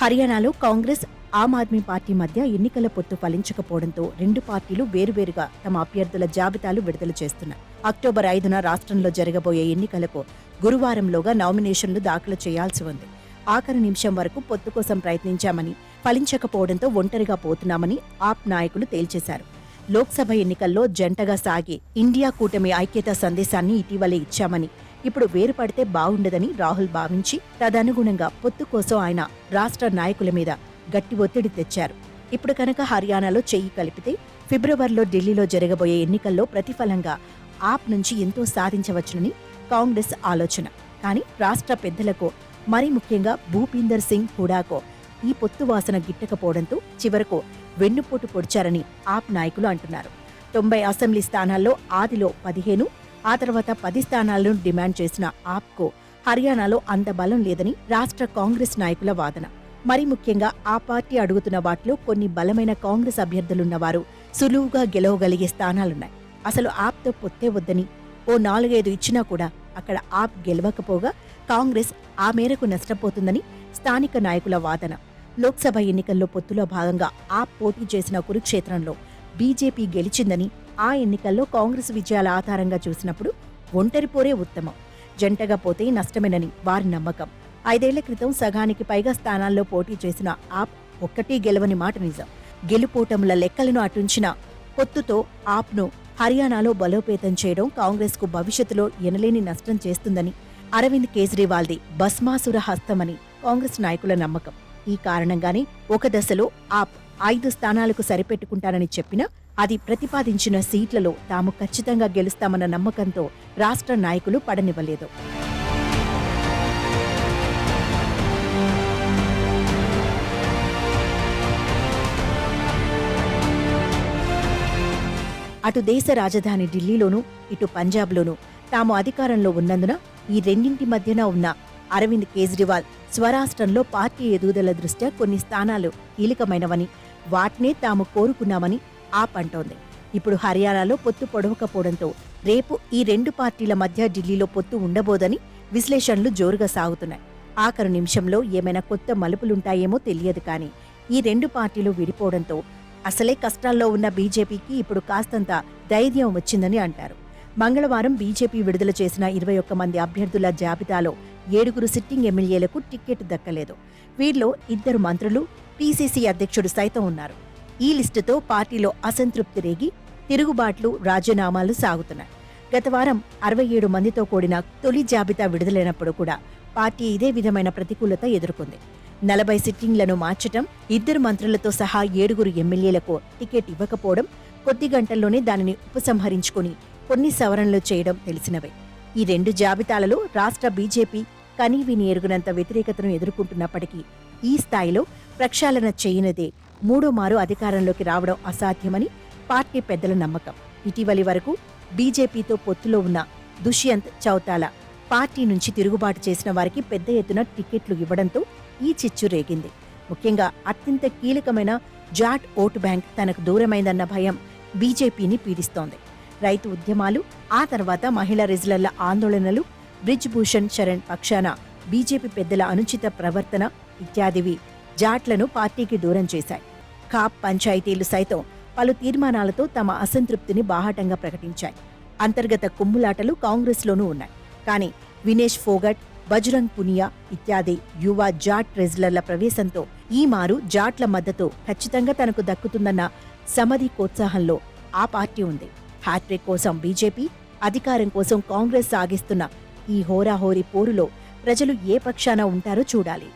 హర్యానాలో కాంగ్రెస్, ఆమ్ ఆద్మీ పార్టీ మధ్య ఎన్నికల పొత్తు ఫలించకపోవడంతో రెండు పార్టీలు వేరువేరుగా తమ అభ్యర్థుల జాబితాలు విడుదల చేస్తున్నాయి. అక్టోబర్ 5న రాష్ట్రంలో జరగబోయే ఎన్నికలకు గురువారంలోగా నామినేషన్లు దాఖలు చేయాల్సి ఉంది. ఆఖరి నిమిషం వరకు పొత్తు కోసం ప్రయత్నించామని, ఫలించకపోవడంతో ఒంటరిగా పోతున్నామని ఆప్ నాయకులు తేల్చేశారు. లోక్సభ ఎన్నికల్లో జంటగా సాగే ఇండియా కూటమి ఐక్యతా సందేశాన్ని ఇటీవలే ఇచ్చామని, ఇప్పుడు వేరుపడితే బావుండదని రాహుల్ భావించి తదనుగుణంగా పొత్తు కోసం ఆయన రాష్ట్ర నాయకుల మీద గట్టి ఒత్తిడి తెచ్చారు. ఇప్పుడు కనుక హర్యానాలో చెయ్యి కలిపితే ఫిబ్రవరిలో ఢిల్లీలో జరగబోయే ఎన్నికల్లో ప్రతిఫలంగా ఆప్ నుంచి ఎంతో సాధించవచ్చునని కాంగ్రెస్ ఆలోచన. కానీ రాష్ట్ర పెద్దలకు, మరీ ముఖ్యంగా భూపీందర్ సింగ్ హుడాకో ఈ పొత్తు వాసన గిట్టకపోవడంతో చివరకు వెన్నుపోటు పొడిచారని ఆప్ నాయకులు అంటున్నారు. 90 అసెంబ్లీ స్థానాల్లో ఆదిలో 15, ఆ తర్వాత 10 స్థానాలను డిమాండ్ చేసిన ఆప్కు హర్యానాలో అంత బలం లేదని రాష్ట్ర కాంగ్రెస్ నాయకుల వాదన. మరీ ముఖ్యంగా ఆ పార్టీ అడుగుతున్న వాటిలో కొన్ని బలమైన కాంగ్రెస్ అభ్యర్థులున్నవారు సులువుగా గెలవగలిగే స్థానాలున్నాయి. అసలు ఆప్తో పొత్తే వద్దని ఓ 4-5 ఇచ్చినా కూడా అక్కడ ఆప్ గెలవకపోగా కాంగ్రెస్ ఆ మేరకు నష్టపోతుందని స్థానిక నాయకుల వాదన. లోక్సభ ఎన్నికల్లో పొత్తులో భాగంగా ఆప్ పోటీ చేసిన కురుక్షేత్రంలో బీజేపీ గెలిచిందని, ఆ ఎన్నికల్లో కాంగ్రెస్ విజయాల ఆధారంగా చూసినప్పుడు ఒంటరి పోరే ఉత్తమం, జంటగా పోతే నష్టమేనని వారి నమ్మకం. 5 ఏళ్ల క్రితం సగానికి పైగా స్థానాల్లో పోటీ చేసిన ఆప్ ఒక్కటీ గెలవని మాట నిజం. గెలుపోటముల లెక్కలను అటుంచిన పొత్తుతో ఆప్ను హర్యానాలో బలోపేతం చేయడం కాంగ్రెస్కు భవిష్యత్తులో ఎనలేని నష్టం చేస్తుందని, అరవింద్ కేజ్రీవాల్ది భస్మాసుర హస్తమని కాంగ్రెస్ నాయకుల నమ్మకం. ఈ కారణంగానే ఒక దశలో ఆప్ 5 స్థానాలకు సరిపెట్టుకుంటానని చెప్పినా అది ప్రతిపాదించిన సీట్లలో తాము ఖచ్చితంగా గెలుస్తామన్న నమ్మకంతో రాష్ట్ర నాయకులు పడనివ్వలేదు. అటు దేశ రాజధాని ఢిల్లీలోనూ, ఇటు పంజాబ్లోనూ తాము అధికారంలో ఉన్నందున ఈ రెండింటి మధ్యన ఉన్న అరవింద్ కేజ్రీవాల్ స్వరాష్ట్రంలో పార్టీ ఎదుగుదల దృష్ట్యా కొన్ని స్థానాలు కీలకమైనవని, వాటినే తాము కోరుకున్నామని ఆప్ అంటోంది. ఇప్పుడు హర్యానాలో పొత్తు పొడవకపోవడంతో రేపు ఈ రెండు పార్టీల మధ్య ఢిల్లీలో పొత్తు ఉండబోదని విశ్లేషణలు జోరుగా సాగుతున్నాయి. ఆఖరు నిమిషంలో ఏమైనా కొత్త మలుపులుంటాయేమో తెలియదు. కానీ ఈ రెండు పార్టీలు విడిపోవడంతో అసలే కష్టాల్లో ఉన్న బీజేపీకి ఇప్పుడు కాస్తంత ధైర్యం వచ్చిందని అంటారు. మంగళవారం బీజేపీ విడుదల చేసిన 21 మంది అభ్యర్థుల జాబితాలో 7 సిట్టింగ్ ఎమ్మెల్యేలకు టిక్కెట్ దక్కలేదు. వీరిలో 2 మంత్రులు, పీసీసీ అధ్యక్షుడు సైతం ఉన్నారు. ఈ లిస్టుతో పార్టీలో అసంతృప్తి రేగి తిరుగుబాట్లు, రాజీనామాలు సాగుతున్నాయి. గత వారం 67 మందితో కూడిన తొలి జాబితా విడుదలైనప్పుడు కూడా పార్టీ ఇదే విధమైన ప్రతికూలత ఎదుర్కొంది. 40 సిట్టింగ్లను మార్చటం, 2 మంత్రులతో సహా 7 ఎమ్మెల్యేలకు టికెట్ ఇవ్వకపోవడం, కొద్ది గంటల్లోనే దానిని ఉపసంహరించుకుని కొన్ని సవరణలు చేయడం తెలిసినవే. ఈ 2 జాబితాలలో రాష్ట్ర బీజేపీ కనీవిని ఎరుగునంత వ్యతిరేకతను ఎదుర్కొంటున్నప్పటికీ ఈ స్థాయిలో ప్రక్షాళన చేయనిదే మూడోమారు అధికారంలోకి రావడం అసాధ్యమని పార్టీ పెద్దల నమ్మకం. ఇటీవలి వరకు బీజేపీతో పొత్తులో ఉన్న దుష్యంత్ చౌతాలా పార్టీ నుంచి తిరుగుబాటు చేసిన వారికి పెద్ద ఎత్తున టికెట్లు ఇవ్వడంతో ఈ చిచ్చు రేగింది. ముఖ్యంగా అత్యంత కీలకమైన జాట్ ఓటు బ్యాంక్ తనకు దూరమైందన్న భయం బీజేపీని పీడిస్తోంది. రైతు ఉద్యమాలు, ఆ తర్వాత మహిళా రెజ్లర్ల ఆందోళనలు, బ్రిజ్ భూషణ్ శరణ్ పక్షాన బీజేపీ పెద్దల అనుచిత ప్రవర్తన ఇత్యాదివి జాట్లను పార్టీకి దూరం చేశాయి. కాప్ పంచాయతీలు సైతం పలు తీర్మానాలతో తమ అసంతృప్తిని బాహాటంగా ప్రకటించాయి. అంతర్గత కుమ్ములాటలు కాంగ్రెస్లోనూ ఉన్నాయి. కానీ వినేష్ ఫోగట్, బజరంగ్ పునియా ఇత్యాది యువ జాట్ రెజ్లర్ల ప్రవేశంతో ఈ మారు జాట్ల మద్దతు ఖచ్చితంగా తనకు దక్కుతుందన్న సమధికోత్సాహంలో ఆ పార్టీ ఉంది. హ్యాట్రిక్ కోసం బీజేపీ, అధికారం కోసం కాంగ్రెస్ సాగిస్తున్న ఈ హోరాహోరీ పోరులో ప్రజలు ఏ పక్షాన ఉంటారో చూడాలి.